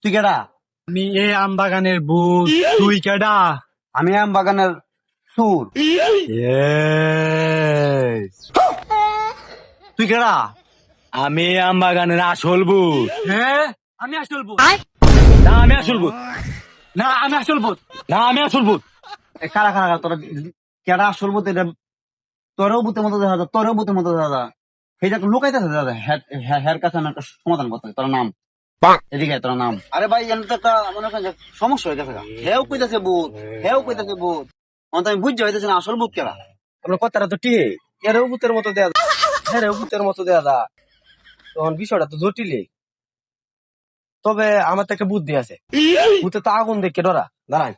তুই কেডা? আমি এই আম বাগানের ভূত, তুই কেডা? আমি আম বাগানের সুর। তুই কেডা? আমি আম বাগানের আসল ভূত। হ্যাঁ, আমি আসল ভূত। না আমি আসল ভূত, না আমি আসল ভূত, না আমি আসল ভূত। কারা কারা কারা তোরা কেডা আসল ভূত? এটা তোরেও ভূতের মতো দেখা যায়, তোরেও ভূতের মতো দেখা যায়। সেই যাক লুকাইতেছে দাদা, হের কাছে আমি একটা সমাধান করতে তোর নাম এদিকে, তোর নাম। আরে ভাই এখানে তো একটা মনে করেন যে সমস্যা হয়ে গেছে। হেও কইতাছে ভূত, হেও কইতাছে ভূত। অন্ত আমি বুঝতে হইতেছে না আসল ভূত কেডা। আপনার কথাটা তো ঠিক, এরও ভূতের মতো দেয়া যায়, এরও ভূতের মতো দেয়া যায়। তখন বিষয়টা তো জটিলই। তবে আমার তো একটা বুদ্ধি আছে, ভূতে তো আগুন দেখে ডরা, দাঁড়ান।